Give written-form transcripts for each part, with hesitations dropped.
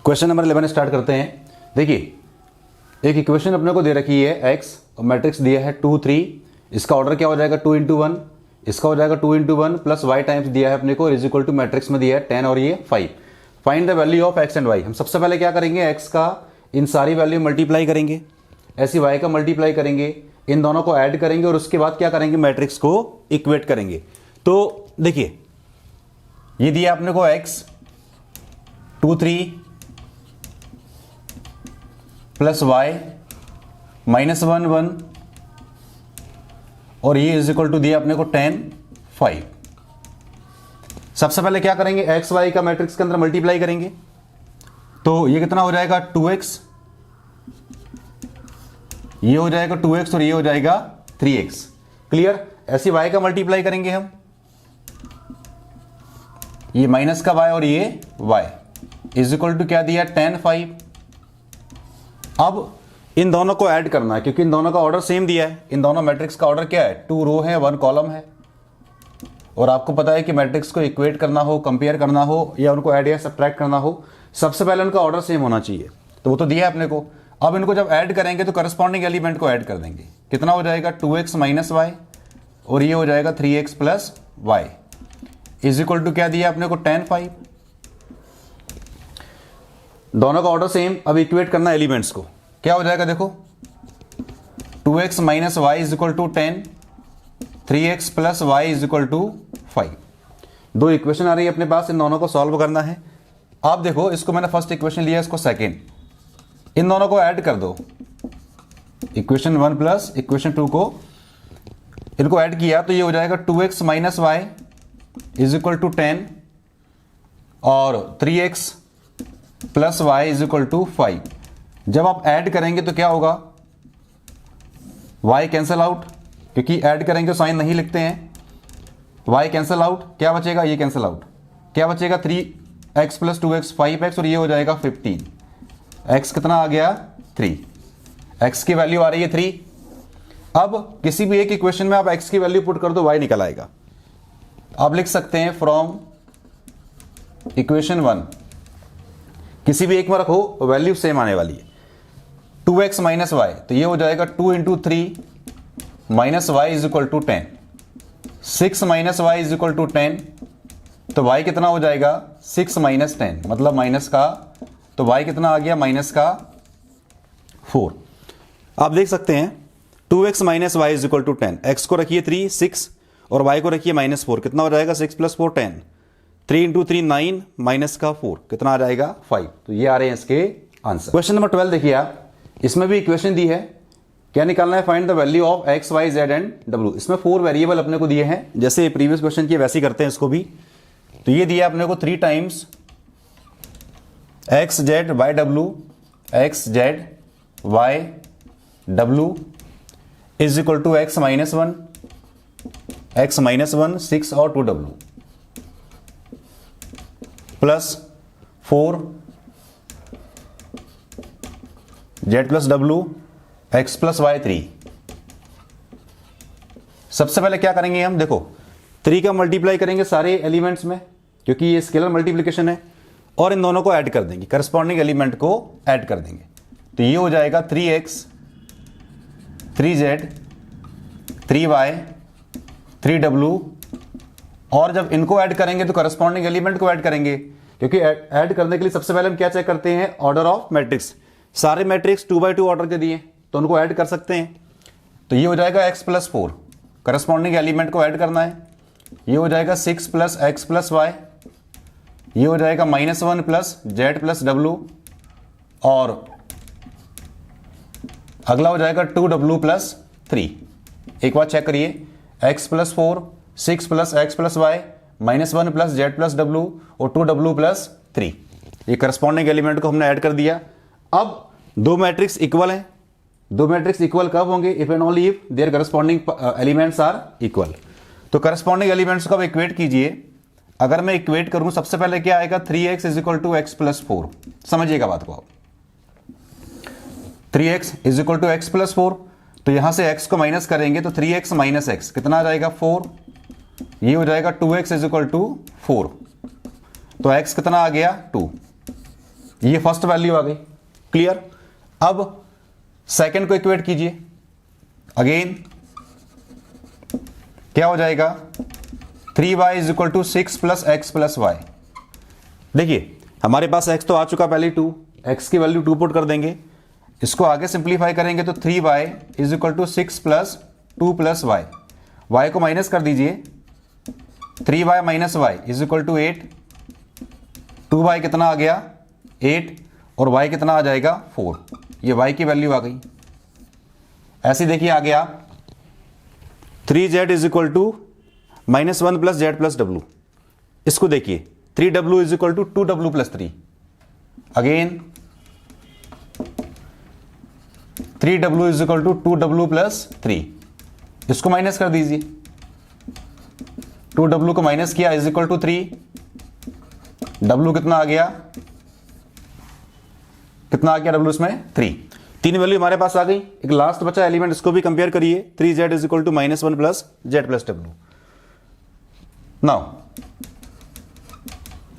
Question number 11 start करते हैं। देखिए एक इक्वेशन अपने को दे रखी है x और मैट्रिक्स दिया है 2 3। इसका ऑर्डर क्या हो जाएगा 2 इंटू 1, इसका हो जाएगा 2 इंटू 1 प्लस y टाइम्स दिया है अपने को इज इक्वल टू मैट्रिक्स में दिया है 10 और ये 5। Find the value of x and y। हम सबसे पहले क्या करेंगे, x का इन सारी वैल्यू मल्टीप्लाई करेंगे, ऐसी y का मल्टीप्लाई करेंगे, इन दोनों को ऐड करेंगे और उसके बाद क्या करेंगे, मैट्रिक्स को इक्वेट करेंगे। तो देखिए ये दिया अपने को x 2 3 प्लस y -1 1 और ये इज इक्वल टू दिया अपने को 10 5। सबसे पहले क्या करेंगे, एक्स वाई का मैट्रिक्स के अंदर मल्टीप्लाई करेंगे। तो ये कितना हो जाएगा 2x, ये हो जाएगा 2x और ये हो जाएगा 3x। क्लियर। ऐसी y का मल्टीप्लाई करेंगे हम, ये माइनस का y और ये y इज इक्वल टू क्या दिया 10 5। अब इन दोनों को ऐड करना है क्योंकि इन दोनों का ऑर्डर सेम दिया है। इन दोनों मैट्रिक्स का ऑर्डर क्या है, 2 रो है 1 कॉलम है। और आपको पता है कि मैट्रिक्स को इक्वेट करना हो, कंपेयर करना हो या उनको ऐड या सब्ट्रैक्ट करना हो, सबसे पहले उनका ऑर्डर सेम होना चाहिए। तो वो तो दिया है अपने को। अब इनको जब ऐड करेंगे तो करस्पॉन्डिंग एलिमेंट को ऐड कर देंगे। कितना हो जाएगा 2x माइनस वाई और ये हो जाएगा 3x plus y is equal to क्या दिया अपने को 10 5। दोनों का ऑर्डर सेम। अब इक्वेट करना एलिमेंट्स को, क्या हो जाएगा देखो 2x minus y is equal to 10, 3x plus y is equal to 5। दो इक्वेशन आ रही है अपने पास, इन दोनों को सॉल्व करना है। आप देखो इसको मैंने फर्स्ट इक्वेशन लिया, इसको सेकेंड, इन दोनों को ऐड कर दो। इक्वेशन 1 प्लस इक्वेशन 2 को इनको ऐड किया तो ये हो जाएगा 2x minus y is equal to 10 और 3x plus y is equal to 5। जब आप ऐड करेंगे तो क्या होगा, y कैंसल आउट, क्योंकि ऐड करेंगे तो साइन नहीं लिखते हैं। y कैंसल आउट, क्या बचेगा, ये कैंसल आउट, क्या बचेगा 3x प्लस 2x 5x और ये हो जाएगा 15। x कितना आ गया 3, x की वैल्यू आ रही है 3। अब किसी भी एक इक्वेशन में आप x की वैल्यू पुट कर दो, y निकल आएगा। आप लिख सकते हैं फ्रॉम इक्वेशन 1, किसी भी एक में रखो वैल्यू सेम आने वाली है। 2x माइनस वाई तो ये हो जाएगा 2 into 3 minus y is equal to 10, 6 minus y is equal to 10। तो y कितना हो जाएगा 6 माइनस 10 मतलब माइनस का, तो y कितना आ गया माइनस का 4। आप देख सकते हैं 2x minus y is equal to 10, x को रखिए 3 6 और y को रखिए -4, कितना हो जाएगा 6 प्लस 4 10, 3 इंटू 3 9 माइनस का 4 कितना आ जाएगा 5। तो ये आ रहे हैं इसके आंसर। क्वेश्चन नंबर 12 देखिए आप, इसमें भी इक्वेशन दी है, क्या निकालना है, find the value of x y z and w। इसमें 4 वेरिएबल अपने को दिए हैं, जैसे प्रीवियस क्वेश्चन की वैसे ही करते हैं इसको भी। तो ये दिया अपने को 3 times x z y w, x z y w is equal to x minus 1, x minus 1 6 और 2w plus 4 z plus w x plus y 3। सबसे पहले क्या करेंगे हम, देखो 3 का मल्टीप्लाई करेंगे सारे एलिमेंट्स में क्योंकि ये स्केलर मल्टीप्लिकेशन है, और इन दोनों को ऐड कर देंगे, करस्पॉन्डिंग एलिमेंट को ऐड कर देंगे। तो ये हो जाएगा 3x 3z 3y 3w, और जब इनको ऐड करेंगे तो करस्पॉन्डिंग एलिमेंट को ऐड करेंगे, क्योंकि ऐड करने के लिए सबसे पहले हम क्या चेक करते हैं, ऑर्डर ऑफ मैट्रिक्स। सारे मैट्रिक्स 2 by 2 ऑर्डर के दिए तो उनको ऐड कर सकते हैं। तो ये हो जाएगा x प्लस 4, करस्पॉन्डिंग एलिमेंट को ऐड करना है। ये हो जाएगा 6 प्लस x प्लस वाई, ये हो जाएगा -1 प्लस z प्लस w, और अगला हो जाएगा 2w प्लस 3। एक बार चेक करिए, x plus 4 6 plus x plus y -1 plus z plus w और 2w प्लस 3। ये करस्पॉन्डिंग एलिमेंट को हमने ऐड कर दिया। अब दो मैट्रिक्स इक्वल हैं, दो मैट्रिक्स इक्वल कब होंगे, if and only if their corresponding elements are equal. तो करस्पॉन्डिंग एलिमेंट्स को अब इक्वेट कीजिए। अगर मैं इक्वेट करूं सबसे पहले क्या आएगा 3x is equal to x plus 4। समझिएगा बात को आप, 3x is equal to x plus 4। तो यहां से x को माइनस करेंगे तो 3x माइनस एक्स कितना आ जाएगा 4, ये हो जाएगा 2x इज इक्वल टू 4। तो x कितना आ गया 2। ये फर्स्ट वैल्यू आ गई। क्लियर। अब सेकंड को इक्वेट कीजिए, अगेन क्या हो जाएगा 3y is equal to 6 plus x plus y. देखिए हमारे पास x तो आ चुका पहले 2, x की वैल्यू 2 पुट कर देंगे, इसको आगे सिंप्लीफाई करेंगे तो 3y is equal to 6 plus 2 plus y, y को माइनस कर दीजिए, 3y minus y is equal to 8, 2y कितना आ गया 8 और y कितना आ जाएगा 4, ये y की वैल्यू आ गई। ऐसे देखिए आगे आप 3z is equal to -1 plus z plus डब्लू, इसको देखिए 3w is equal to 2w plus 3, again 3w is equal to 2w plus 3, इसको माइनस कर दीजिए, 2w को माइनस किया इज इक्वल टू 3, w कितना आ गया w इसमें 3, तीन वैल्यू हमारे पास आ गई। एक लास्ट बचा एलिमेंट, इसको भी कंपेयर करिए, 3z is equal to -1 plus z plus डब्लू। नाउ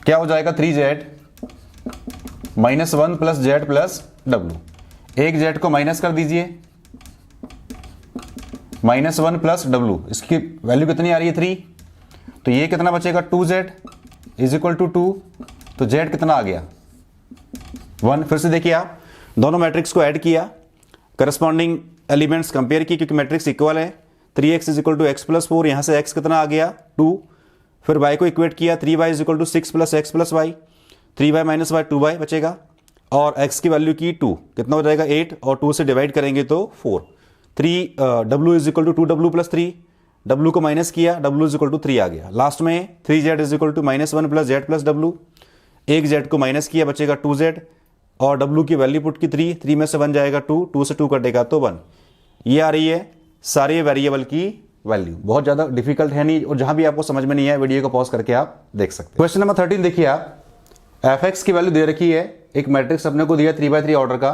क्या हो जाएगा 3z -1 प्लस जेड प्लस डब्लू, एक जेड को माइनस कर दीजिए, -1 प्लस डब्लू, इसकी वैल्यू कितनी आ रही है 3, तो ये कितना बचेगा 2z इज इक्वल टू 2, तो z कितना आ गया 1। फिर से देखिए आप दोनों मैट्रिक्स को ऐड किया, करस्पॉन्डिंग एलिमेंट्स कंपेयर किए क्योंकि मैट्रिक्स इक्वल है, 3x is equal to x plus 4, यहां से x कितना आ गया 2, फिर y को इक्वेट किया, 3y is equal to 6 plus x plus y, 3y minus y 2y बचेगा, और x की वैल्यू की 2, कितना हो जाएगा 8 और 2 से डिवाइड करेंगे तो 4, 3w is equal to 2w plus 3, w को माइनस किया, w इज इक्वल टू 3 आ गया, लास्ट में 3z is equal to -1 plus z plus डब्लू, एक z को माइनस किया बचेगा 2z, और w की वैल्यू पुट की 3 में से 1 जाएगा 2, 2 से 2 कटेगा तो 1, ये आ रही है सारे वेरिएबल की वैल्यू। बहुत ज़्यादा डिफिकल्ट है नहीं, और जहां भी आपको समझ में नहीं आए वीडियो को पॉज करके आप देख सकते हैं। क्वेश्चन नंबर 13 देखिए आप, fx की वैल्यू दे रखी है, एक मैट्रिक्स अपने को दिया 3x3 ऑर्डर का,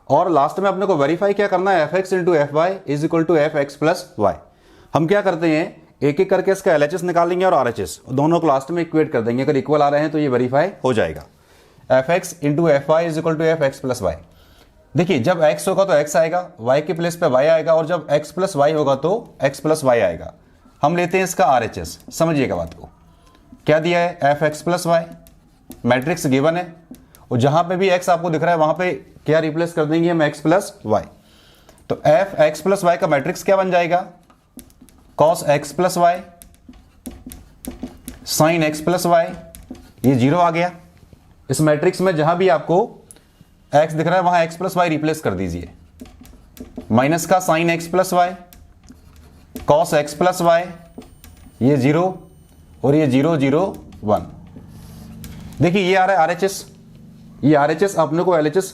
और लास्ट में अपने को वेरीफाई क्या करना है fx into f y is equal to f x plus y. हम क्या करते हैं एक एक करके इसका LHS निकालेंगे और RHS, दोनों को लास्ट में इक्वेट कर देंगे, अगर इक्वल आ रहे हैं तो ये वेरीफाई हो जाएगा। fx into f y is equal to f x plus y. देखिए जब x होगा तो x आएगा, y के प्लेस पे y आएगा, और जब x प्लस वाई होगा तो x प्लस वाई आएगा। हम लेते हैं इसका RHS, समझिएगा बात को, क्या दिया है f x plus y, matrix given है, और जहां पे भी x आपको दिख रहा है वहां पे क्या रिप्लेस कर देंगे हम x प्लस वाई, तो एफ एक्स प्लस वाई का मैट्रिक्स क्या बन जाएगा cos x plus Y sine x plus Y, ये 0 आ गया। इस मैट्रिक्स में जहां भी आपको x दिख रहा है वहां x प्लस वाई रिप्लेस कर दीजिए, माइनस का sine x plus y, cos x plus Y, ये 0 और ये 0 0 1। देखिए ये आ रहा है RHS, ये RHS अपने को LHS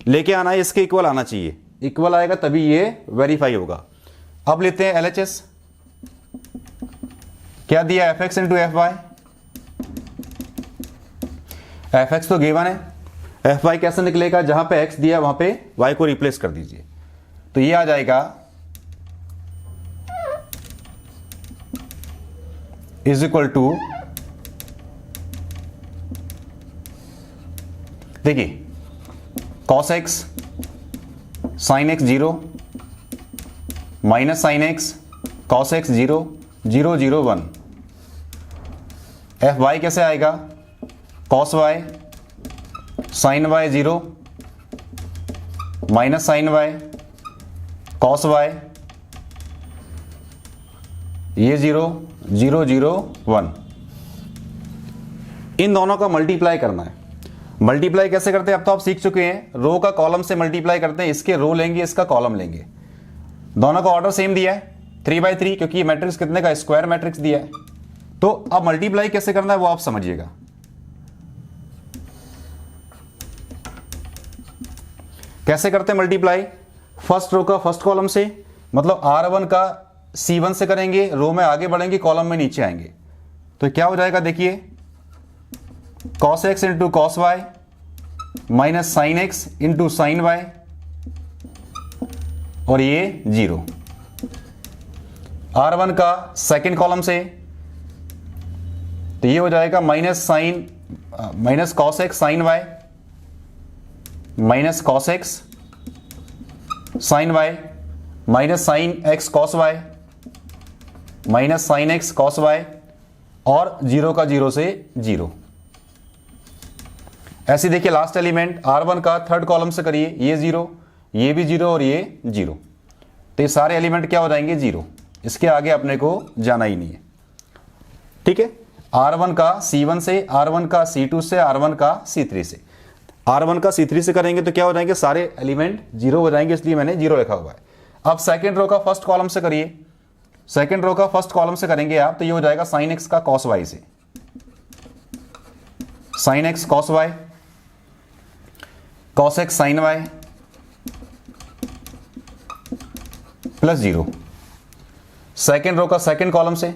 लेके आना है, इसके इक्वल आना चाहिए, इक्वल आएगा तभी ये वेरीफाई होगा। अब लेते हैं LHS, क्या दिया f x into f y, f x तो गिवन है, एफ वाई कैसे निकलेगा, जहां पे एक्स दिया वहां पे वाई को रिप्लेस कर दीजिए, तो ये आ जाएगा इज इक्वल टू, देखिए cos x sine x 0 minus sine x cos x 0 0 0 1, f y कैसे आएगा cos y sine y 0 minus sine y cos y, ये 0 0 0 1। इन दोनों का मल्टीप्लाई करना है। मल्टीप्लाई कैसे करते हैं अब तो आप सीख चुके हैं, रो का कॉलम से मल्टीप्लाई करते हैं, इसके रो लेंगे इसका कॉलम लेंगे, दोनों का ऑर्डर सेम दिया है 3/3 क्योंकि ये मैट्रिक्स कितने का स्क्वायर मैट्रिक्स दिया है। तो अब मल्टीप्लाई कैसे करना है वो आप समझिएगा। कैसे करते हैं मल्टीप्लाई, फर्स्ट रो का फर्स्ट कॉलम से, मतलब R1 का C1 से करेंगे, रो में आगे बढ़ेंगे कॉलम में नीचे आएंगे, तो क्या हो जाएगा देखिए cos x into cos y minus sine x into sine y, और ये 0। R1 का सेकेंड कॉलम से तो ये हो जाएगा minus cos x sine y minus cos x sine y minus sine x cos y minus sine x cos y और 0 का 0 से 0। ऐसे देखिए लास्ट एलिमेंट R1 का थर्ड कॉलम से करिए, ये 0, ये भी 0 और ये 0, तो ये सारे एलिमेंट क्या हो जाएंगे 0। इसके आगे अपने को जाना ही नहीं है, ठीक है। R1 का C1 से, R1 का C2 से, R1 का C3 से, R1 का C3 से करेंगे तो क्या हो जाएंगे, सारे एलिमेंट 0 हो जाएंगे, इसलिए मैंने 0 लिखा हुआ है। अब सेकेंड रो का फर्स्ट कॉलम से करिए, सेकेंड रो का फर्स्ट कॉलम से करेंगे आप तो ये हो जाएगा साइन एक्स का कॉस वाई से, sine x cos y, cos x sine y plus 0। Second row का सेकेंड कॉलम से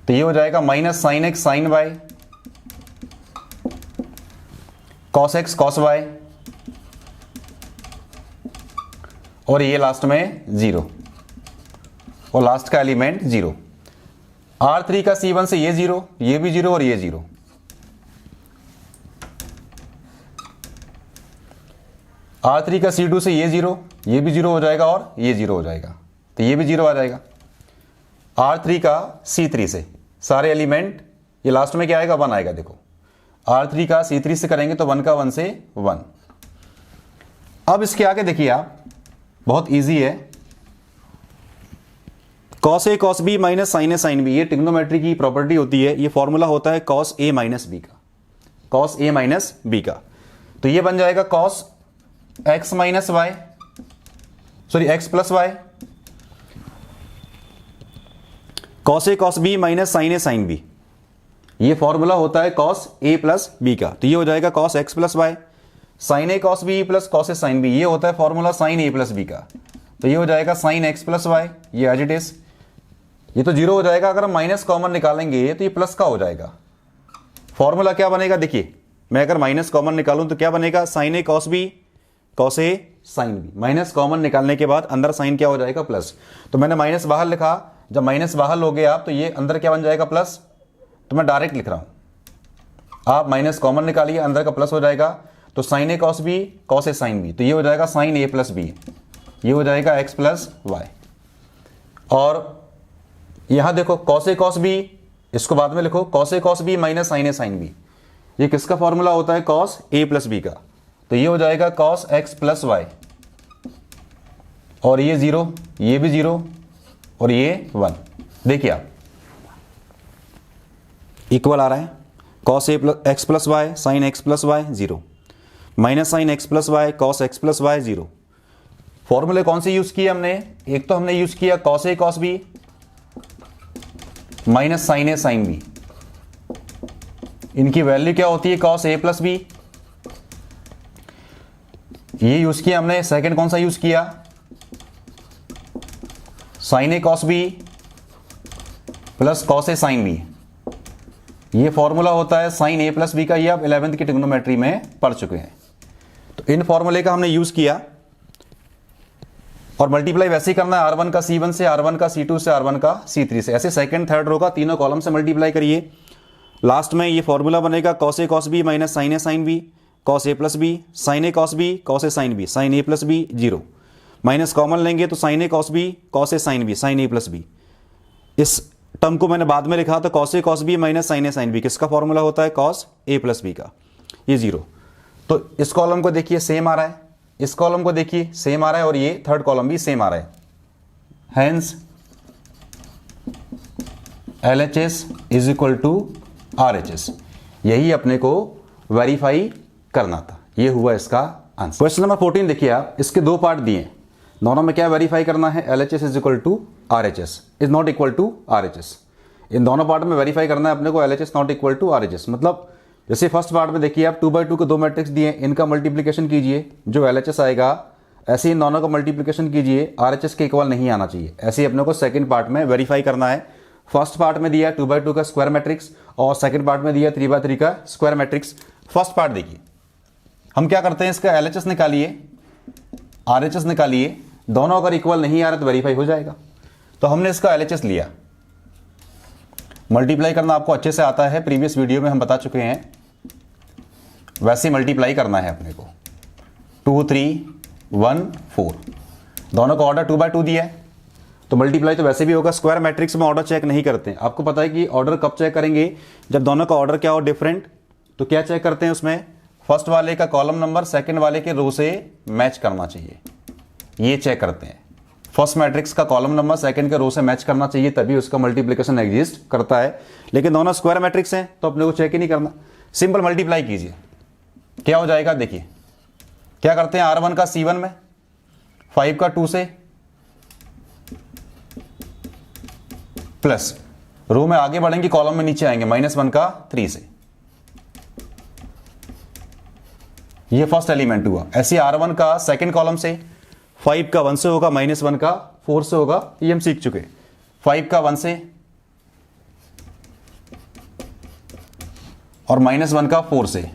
तो ये हो जाएगा minus sine x sine y cos x cos y और ये लास्ट में 0 और लास्ट का एलिमेंट 0। R3 का C1 से ये 0, ये भी 0 और ये 0। R3 का C2 से ये 0, ये भी 0 हो जाएगा और ये 0 हो जाएगा, तो ये भी 0 आ जाएगा। R3 का C3 से सारे एलिमेंट, ये लास्ट में क्या आएगा 1 आएगा। देखो R3 का C3 से करेंगे तो 1 का 1 से 1। अब इसके आगे देखिए आप, बहुत इजी है, cos A cos B minus sine A sine B, ये ट्रिग्नोमेट्री की प्रॉपर्टी होती है। ये फॉर्मूला होता है कॉस ए माइनस बी का, कॉस ए माइनस बी का। तो ये बन जाएगा cos X minus Y, sorry X plus Y, cos A cos B minus sine A sine B. ये फॉर्मूला होता है कॉस ए प्लस बी का, तो ये हो जाएगा cos X plus Y sine A cos B plus cos A sine B. ये होता है formula sine A plus B का, तो ये हो जाएगा साइन एक्स प्लस वाई, ये एज इट इज। ये तो 0 हो जाएगा, अगर हम माइनस कॉमन निकालेंगे तो ये प्लस का हो जाएगा। फॉर्मूला क्या बनेगा, देखिए मैं अगर माइनस कॉमन निकालूं तो क्या बनेगा, sign A cos B cos A sine B. Minus common निकालने के बाद अंदर साइन क्या हो जाएगा प्लस, तो मैंने माइनस बाहर लिखा, जब माइनस बाहर लोगे आप तो ये अंदर क्या बन जाएगा प्लस, तो मैं डायरेक्ट लिख रहा हूं। आप माइनस कॉमन निकालिए, अंदर का प्लस हो जाएगा, तो sign A cos B cos A sine B, तो ये हो जाएगा साइन ए प्लस बी, ये हो जाएगा एक्स प्लस वाई। और यहां देखो कॉस ए कॉस बी, इसको बाद में लिखो, cos A cos B minus sine A sine B. ये किसका फॉर्मूला होता है, कॉस ए प्लस बी का, तो ये हो जाएगा कॉस एक्स प्लस वाई और ये 0, ये भी 0 और ये 1। देखिए आप इक्वल आ रहा है, cos A plus x plus Y sine X plus Y 0 minus sine X plus Y cos X plus Y 0। फॉर्मूले कौन से यूज किए हमने, एक तो हमने यूज किया cos A cos B minus sine A sine B, इनकी वैल्यू क्या होती है कॉस ए प्लस बी, ये यूज किया हमने। सेकंड कौन सा यूज किया, sign A cos B plus cos A sine B, ये फॉर्मूला होता है साइन ए प्लस बी का, ये आप 11वीं की ट्रिग्नोमेट्री में पढ़ चुके हैं। तो इन फॉर्मूले का हमने यूज किया और मल्टीप्लाई वैसे ही करना है, R1 का C1 से, R1 का C2 से, R1 का C3 से, ऐसे सेकंड थर्ड रो का तीनों कॉलम से मल्टीप्लाई करिए। लास्ट में ये फॉर्मूला बनेगा cos A cos B minus sine A sine B cos A plus B sign A cos B cos A sine B sign A plus B 0। Minus common लेंगे तो sign A cos B cos A sine B sign A plus B. इस term को मैंने बाद में लिखा था cos A cos B minus sine A sine B, किसका फॉर्मूला होता है कॉस ए प्लस बी का, ये 0। तो इस कॉलम को देखिए सेम आ रहा है, इस कॉलम को देखिए सेम आ रहा है और ये थर्ड कॉलम भी सेम आ रहा है। Hence LHS is equal to RHS, यही अपने को वेरीफाई करना था, ये हुआ इसका आंसर। क्वेश्चन नंबर 14 देखिए आप, इसके दो पार्ट दिए हैं, दोनों में क्या वेरीफाई करना है, LHS is equal to RHS is not equal to RHS। इन दोनों पार्ट में वेरीफाई करना है अपने को LHS not equal to RHS। मतलब जैसे फर्स्ट पार्ट में देखिए आप 2/2 के दो मैट्रिक्स दिए, इनका मल्टीप्लीकेशन कीजिए, जो LHS आएगा ऐसे इन दोनों का मल्टीप्लीकेशन कीजिए, RHS के इक्वल नहीं आना चाहिए। ऐसे ही अपने को सेकंड पार्ट में वेरीफाई करना है। फर्स्ट पार्ट में दिया 2/2 का स्क्वायर मैट्रिक्स और सेकंड पार्ट में दिया 3/3 का स्क्वायर मैट्रिक्स। फर्स्ट पार्ट देखिए, हम क्या करते हैं, इसका LHS निकालिए, RHS निकालिए, दोनों अगर इक्वल नहीं आ रहा तो वेरीफाई हो जाएगा। तो हमने इसका LHS लिया, मल्टीप्लाई करना आपको अच्छे से आता है, प्रीवियस वीडियो में हम बता चुके हैं, वैसे मल्टीप्लाई करना है अपने को। 2 3 1 4, दोनों का ऑर्डर 2/2 दिया है, तो मल्टीप्लाई तो वैसे भी होगा। स्क्वायर मैट्रिक्स में ऑर्डर चेक नहीं करते हैं। आपको पता है कि ऑर्डर कब चेक करेंगे, जब दोनों का ऑर्डर क्या हो डिफरेंट। तो क्या चेक करते हैं उसमें, फर्स्ट वाले का कॉलम नंबर सेकंड वाले के रो से मैच करना चाहिए, ये चेक करते हैं। फर्स्ट मैट्रिक्स का कॉलम नंबर सेकंड के रो से मैच करना चाहिए, तभी उसका मल्टीप्लिकेशन एग्जिस्ट करता है। लेकिन दोनों स्क्वायर मैट्रिक्स हैं तो अपने को चेक ही नहीं करना, सिंपल मल्टीप्लाई कीजिए। क्या हो जाएगा देखिए, क्या करते हैं, R1 का C1 में, 5 का 2 से, प्लस रो में आगे बढ़ेंगे कॉलम में नीचे आएंगे -1 का 3 से। ये फर्स्ट एलिमेंट हुआ। ऐसे R1 का सेकंड कॉलम से 5 का 1 से होगा, -1 का 4 से होगा, ये हम सीख चुके। 5 का 1 से और -1 का 4 से।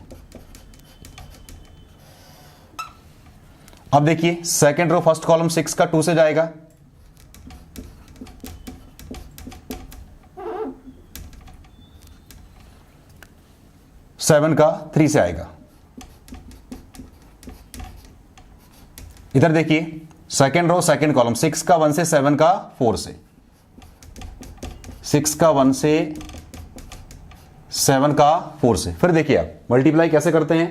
अब देखिए सेकंड रो फर्स्ट कॉलम 6 का 2 से जाएगा, 7 का 3 से आएगा। इधर देखिए सेकंड रो सेकंड कॉलम 6 का 1 से, 7 का 4 से, 6 का 1 से, 7 का 4 से। फिर देखिए आप मल्टीप्लाई कैसे करते हैं,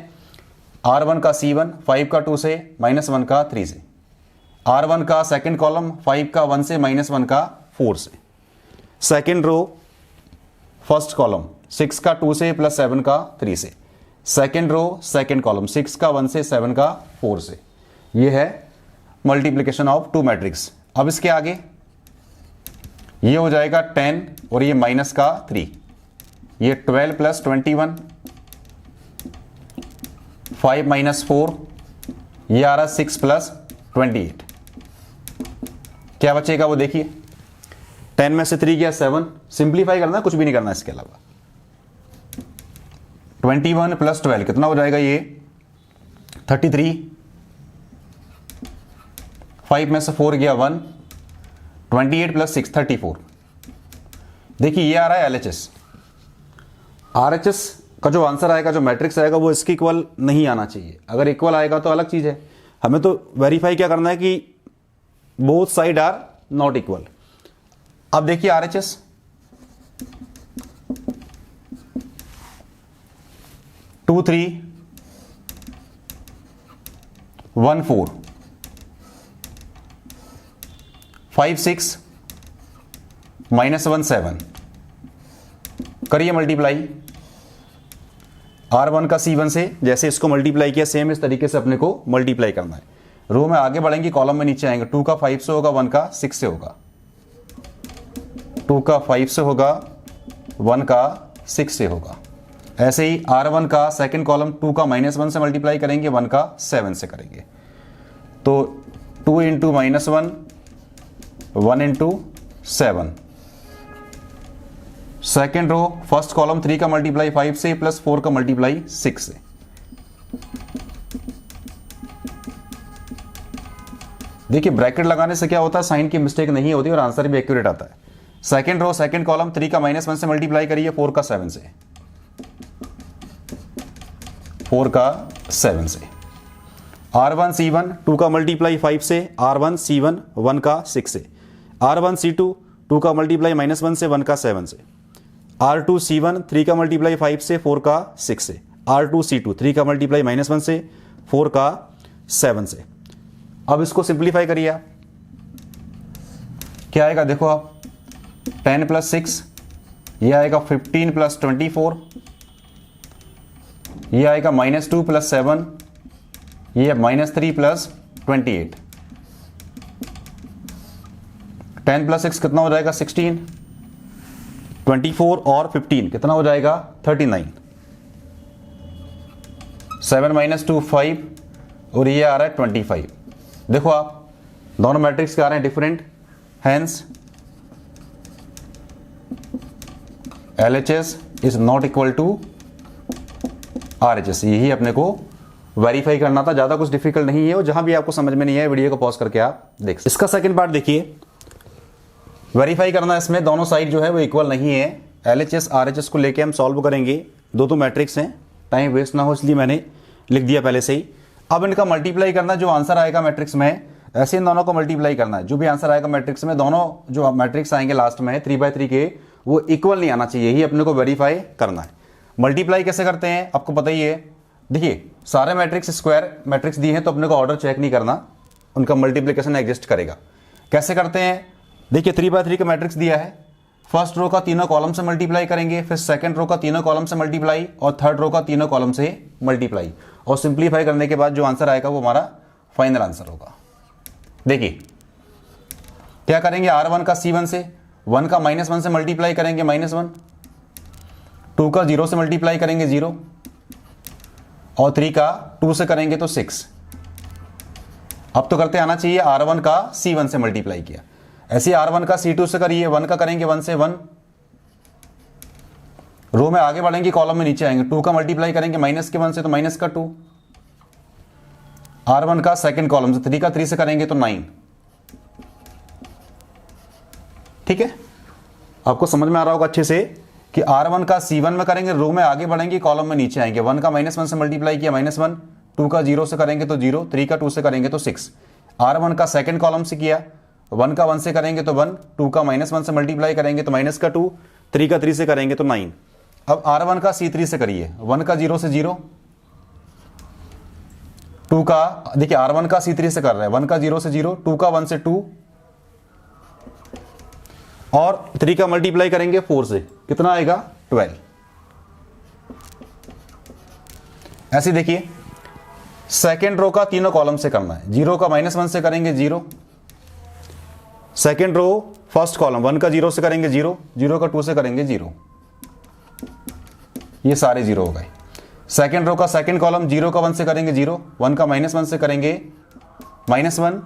R1 का C1 5 का 2 से, -1 का 3 से, R1 का सेकंड कॉलम 5 का 1 से, -1 का 4 से, सेकंड रो फर्स्ट कॉलम 6 का 2 से प्लस 7 का 3 से, सेकंड रो सेकंड कॉलम 6 का 1 से, 7 का 4 से। ये है मल्टीप्लिकेशन ऑफ टू मैट्रिक्स। अब इसके आगे ये हो जाएगा 10 और ये माइनस का 3, ये 12 प्लस 21, 5 माइनस 4, ये आ रहा 6 प्लस 28। क्या बचेगा वो देखिए, 10 में से 3 गया 7, सिंप्लीफाई करना, कुछ भी नहीं करना इसके अलावा। 21 प्लस 12 कितना हो जाएगा, ये 33, 5 में से 4 गया 1, 28 प्लस 6 34। देखिए ये आ रहा है LHS। RHS का जो आंसर आएगा, जो मैट्रिक्स आएगा, वो इसके इक्वल नहीं आना चाहिए। अगर इक्वल आएगा तो अलग चीज है, हमें तो वेरीफाई क्या करना है कि both side are not equal. अब देखिए RHS, टू 3 1 4, 5 6 -1 7। करिए मल्टीप्लाई R1 का C1 से, जैसे इसको मल्टीप्लाई किया सेम इस तरीके से अपने को मल्टीप्लाई करना है। रो में आगे बढ़ेंगे कॉलम में नीचे आएंगे, 2 का 5 से होगा, 1 का 6 से होगा, 2 का 5 से होगा, 1 का 6 से होगा। ऐसे ही R1 का सेकंड कॉलम 2 का -1 से मल्टीप्लाई करेंगे, 1 का 7 से करेंगे। तो 2 into -1, 1 into 7। Second row first column 3 का मल्टीप्लाई 5 से प्लस 4 का मल्टीप्लाई 6 से। देखिए ब्रैकेट लगाने से क्या होता है, साइन की मिस्टेक नहीं होती और आंसर भी एक्यूरेट आता है। सेकेंड रो सेकेंड कॉलम 3 का -1 से मल्टीप्लाई करिए 4 का 7 से, 4 का 7 से। R1 C1 2 का मल्टीप्लाई 5 से, R1 C1 1 का 6 से, R1 C2 2 का मल्टीप्लाई -1 से, 1 का 7 से, R2 C1 3 का मल्टीप्लाई 5 से, 4 का 6 से, R2 C2 3 का मल्टीप्लाई -1 से, 4 का 7 से। अब इसको सिंप्लीफाई करिए आप, क्या आएगा देखो आप, 10 प्लस 6, ये आएगा 15 प्लस 24, ये आएगा -2 प्लस 7, ये -3 प्लस 28। 10 प्लस 6 कितना हो जाएगा 16, 24 और 15 कितना हो जाएगा 39, 7 माइनस 2 5 और ये आ रहा है 25। देखो आप दोनों मैट्रिक्स के आ रहे हैं different, hence LHS is not equal to RHS। यही अपने को वेरीफाई करना था, ज्यादा कुछ डिफिकल्ट नहीं है। और जहां भी आपको समझ में नहीं है वीडियो को पॉज करके आप देख सकते। इसका सेकंड पार्ट देखिए, वेरीफाई करना है इसमें दोनों साइड जो है वो इक्वल नहीं है। LHS RHS को लेके हम सॉल्व करेंगे, दो मैट्रिक्स हैं, टाइम वेस्ट ना हो इसलिए मैंने लिख दिया पहले से ही। अब इनका मल्टीप्लाई करना, जो आंसर आएगा मैट्रिक्स में ऐसे इन दोनों को मल्टीप्लाई करना है। जो भी आंसर आएगा मैट्रिक्स में, दोनों जो मैट्रिक्स आएंगे लास्ट में 3/3 के, वो इक्वल नहीं आना चाहिए, यही अपने को वेरीफाई करना है। मल्टीप्लाई कैसे करते हैं आपको पता ही है। देखिए सारे मैट्रिक्स स्क्वायर मैट्रिक्स दिए हैं तो अपने को ऑर्डर चेक नहीं करना, उनका मल्टीप्लिकेशन एग्जिस्ट करेगा। कैसे करते हैं, देखिए 3/3 का मैट्रिक्स दिया है, फर्स्ट रो का तीनों कॉलम से मल्टीप्लाई करेंगे, फिर सेकंड रो का तीनों कॉलम से मल्टीप्लाई और थर्ड रो का तीनों कॉलम से मल्टीप्लाई, और सिंप्लीफाई करने के बाद जो आंसर आएगा वो हमारा फाइनल आंसर होगा। देखिए क्या करेंगे, R1 का C1 से, 1 का -1 से मल्टीप्लाई करेंगे -1, 2 का 0 से मल्टीप्लाई करेंगे 0, और 3 का 2 से करेंगे तो 6। अब तो करते आना चाहिए, R1 का C1 से मल्टीप्लाई किया, ऐसे R1 का C2 से करिए, 1 का करेंगे 1 से 1, रो में आगे बढ़ेंगे कॉलम में नीचे आएंगे, 2 का मल्टीप्लाई करेंगे -1 से तो माइनस का 2, R1 का सेकंड कॉलम से 3 का 3 से करेंगे तो 9। ठीक है, आपको समझ में आ रहा होगा अच्छे से कि R1 का C1 में करेंगे, रो में आगे बढ़ेंगे कॉलम में नीचे आएंगे, 1 का -1 से मल्टीप्लाई किया -1, 2 का 0 से करेंगे तो 0, 3 का 2 से करेंगे तो 6। R1 का सेकंड कॉलम से किया, 1 का 1 से करेंगे तो 1, 2 का -1 से मल्टीप्लाई करेंगे तो माइनस का 2, 3 का 3 से करेंगे तो 9। अब R1 का C3 से करिए, 1 का 0 से 0, 2 का, देखिए R1 का C3 से कर रहे हैं, 1 का 0 से 0, 2 का 1 से 2, और 3 का मल्टीप्लाई करेंगे 4 से, कितना आएगा 12। ऐसे देखिए सेकेंड रो का तीनों कॉलम से करना है, 0 का -1 से करेंगे 0, सेकेंड रो फर्स्ट कॉलम 1 का 0 से करेंगे 0, 0 का 2 से करेंगे 0, ये सारे 0 हो गए। सेकेंड रो का सेकेंड कॉलम 0 का 1 से करेंगे 0, 1 का -1 से करेंगे -1,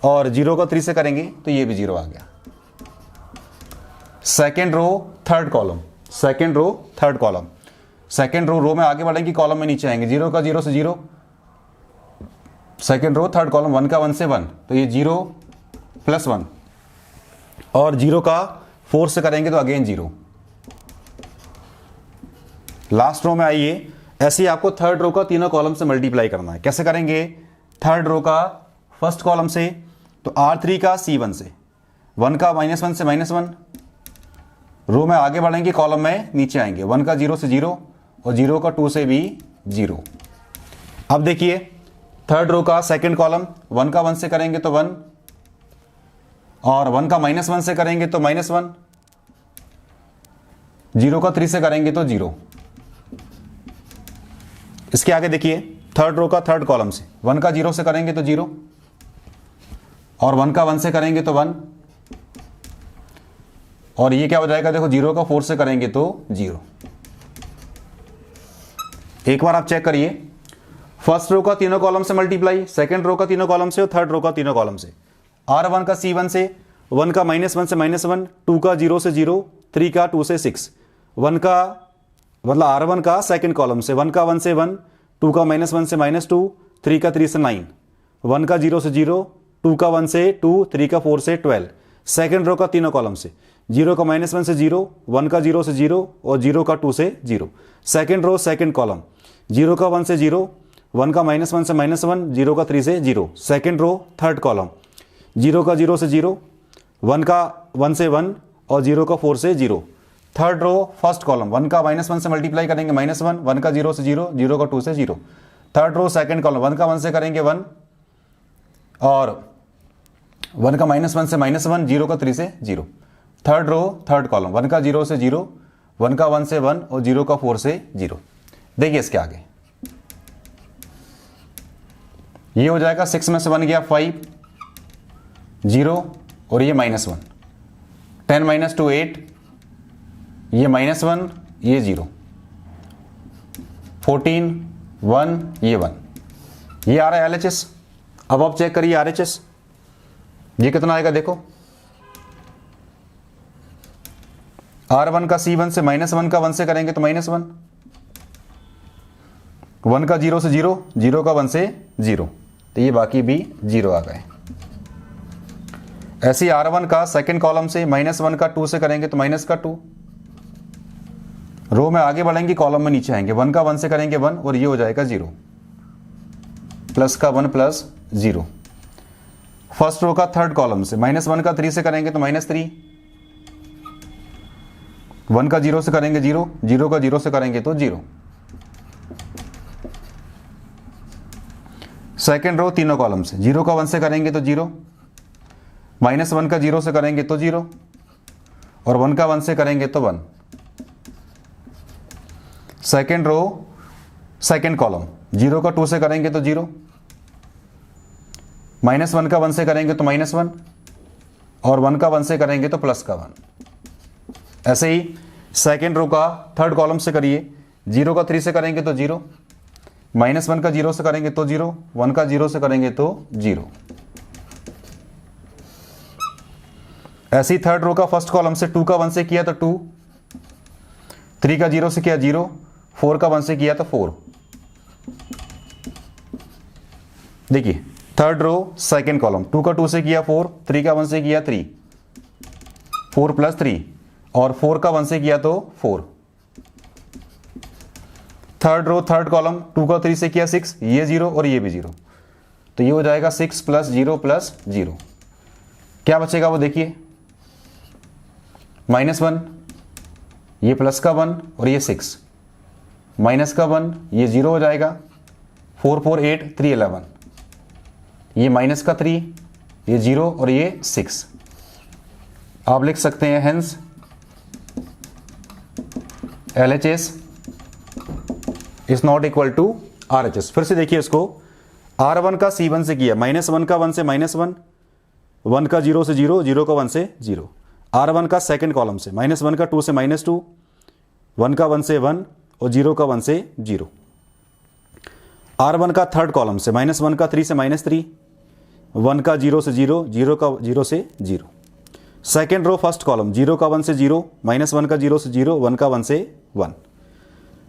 और 0 का 3 से करेंगे तो ये भी 0 आ गया। Second row third column, second row third column, second row में आगे बढ़ेंगे कॉलम में नीचे आएंगे, 0 का 0 से 0, सेकेंड रो थर्ड कॉलम 1 का 1 से 1 तो ये 0 + 1, और 0 का 4 से करेंगे तो अगेन 0। लास्ट रो में आइए, ऐसे ही आपको थर्ड रो का तीनों कॉलम से मल्टीप्लाई करना है। कैसे करेंगे, थर्ड रो का फर्स्ट कॉलम से तो R3 का C1 से, 1 का -1 से -1, रो में आगे बढ़ेंगे कॉलम में नीचे आएंगे, 1 का 0 से 0, और 0 का 2 से भी 0। अब देखिए थर्ड रो का सेकंड कॉलम, 1 का 1 से करेंगे तो 1, और 1 का -1 से करेंगे तो -1, 0 का 3 से करेंगे तो 0। इसके आगे देखिए थर्ड रो का थर्ड कॉलम से, 1 का 0 से करेंगे तो 0, और 1 का 1 से करेंगे तो 1, और ये क्या हो जाएगा, देखो 0 का 4 से करेंगे तो 0। एक बार आप चेक करिए, फर्स्ट रो का तीनों कॉलम से मल्टीप्लाई, सेकंड रो का तीनों कॉलम से और थर्ड रो का तीनों कॉलम से। R1 का C1 से, 1 का -1 से -1, 2 का 0 से 0, 3 का 2 से 6, 1 का मतलब R1 का सेकंड कॉलम से, 1 का 1 से 1, 2 का -1 से -2, 3 का 3 से 9, 1 का 0 से 0, 2 का 1 से 2, 3 का 4 से 12। सेकंड रो का तीनों कॉलम से, 0 का -1 से 0, 1 का 0 से 0, और 0 का 2 से 0। सेकंड रो सेकंड कॉलम, 0 का 1 से 0, 1 का -1 से -1, 0 का 3 से 0। सेकंड रो थर्ड कॉलम, 0 का 0 से 0, 1 का 1 से 1, और 0 का 4 से 0। थर्ड रो फर्स्ट कॉलम, 1 का -1 से मल्टीप्लाई करेंगे -1, 1 का 0 से 0, 0 का 2 से 0। थर्ड रो सेकंड कॉलम, 1 का 1 से करेंगे 1, और 1 का -1 से -1, 0 का 3 से 0। थर्ड रो थर्ड कॉलम, 1 का 0 से 0, 1 का 1 से 1, और 0 का 4 से 0। देखिए इसके आगे ये हो जाएगा, 6 में से 1 गया 5, 0, और ये -1, 10 - 2 8, ये -1, ये 0, 14 1, ये 1, ये आ रहा है LHS। अब आप चेक करिए RHS, ये कितना आएगा, देखो R1 का C1 से, -1 का 1 से करेंगे तो -1, 1 का 0 से 0, 0 का 1 से 0, तो ये बाकी भी 0 आ गए। ऐसे ही R1 का सेकंड कॉलम से, -1 का 2 से करेंगे तो माइनस का 2, रो में आगे बढ़ेंगे कॉलम में नीचे आएंगे, 1 का 1 से करेंगे 1, और ये हो जाएगा 0। प्लस का 1 प्लस 0। फर्स्ट रो का थर्ड कॉलम से -1 का 3 से करेंगे तो -3, 1 का 0 से करेंगे 0, 0 का 0 से करेंगे तो 0। सेकेंड रो तीनों कॉलम से 0 का 1 से करेंगे तो 0, -1 का 0 से करेंगे तो 0 और 1 का 1 से करेंगे तो 1। सेकेंड रो सेकेंड कॉलम 0 का 2 से करेंगे तो 0, -1 का 1 से करेंगे तो -1 और 1 का 1 से करेंगे तो प्लस का 1। ऐसे ही सेकेंड रो का थर्ड कॉलम से करिए, 0 का 3 से करेंगे तो 0, -1 का 0 से करेंगे तो 0, 1 का 0 से करेंगे तो 0। ऐसे ही थर्ड रो का फर्स्ट कॉलम से 2 का 1 से किया तो 2, 3 का 0 से किया 0, 4 का 1 से किया तो 4। देखिए थर्ड रो सेकेंड कॉलम 2 का 2 से किया 4, 3 का 1 से किया 3, 4 प्लस 3 और 4 का 1 से किया तो 4। थर्ड रो थर्ड कॉलम 2 का 3 से किया 6, ये 0 और ये भी 0, तो ये हो जाएगा 6 प्लस 0 प्लस 0। क्या बचेगा वो देखिए, -1, ये प्लस का 1 और ये 6, माइनस का 1, ये 0 हो जाएगा, 4 4 8 3 11, ये माइनस का 3, ये 0 और ये 6। आप लिख सकते हैं hence LHS is not equal to RHS। फिर से देखिए इसको, R1 का C1 से किया, -1 का 1 से -1, 1 का 0 से 0, 0 का 1 से 0। R1 का सेकेंड कॉलम से -1 का 2 से -2, 1 का 1 से 1 और 0 का 1 से 0। R1 का थर्ड कॉलम से -1 का 3 से -3, 1 का 0 से 0, 0 का 0 से 0। सेकेंड रो फर्स्ट कॉलम 0 का 1 से 0, -1 का 0 से 0, 1 का 1 से 1।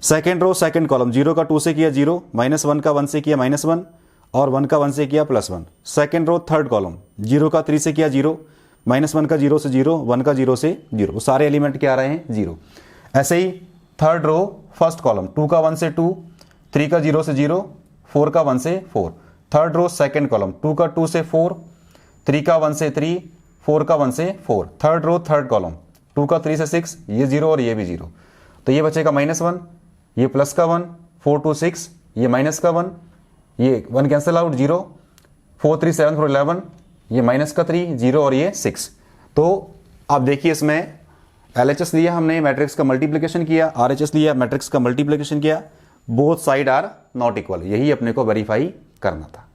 सेकेंड रो सेकेंड कॉलम 0 का 2 से किया 0, -1 का 1 से किया -1 और 1 का 1 से किया +1। सेकेंड रो थर्ड कॉलम 0 का 3 से किया 0, -1 का 0 से 0, 1 का 0 से 0, वो सारे एलिमेंट क्या आ रहे हैं 0। ऐसे ही थर्ड रो फर्स्ट कॉलम 2 का 1 से 2, 3 का 0 से 0, 4 का 1 से 4। थर्ड रो सेकेंड कॉलम 2 का 2 से 4, 3 का 1 से 3, 4 का 1 से 4। थर्ड रो थर्ड कॉलम 2 का 3 से 6, ये 0 और ये भी 0, तो ये बचेगा -1, ये प्लस का 1, 4 2 6, ये माइनस का 1, ये 1 कैंसिल आउट 0, 4 3 7 4 11, ये माइनस का 3, 0 और ये 6। तो आप देखिए इसमें LHS लिया हमने, मैट्रिक्स का मल्टीप्लिकेशन किया, RHS लिया, मैट्रिक्स का मल्टीप्लिकेशन किया, both side are not equal, यही अपने को वेरीफाई करना था।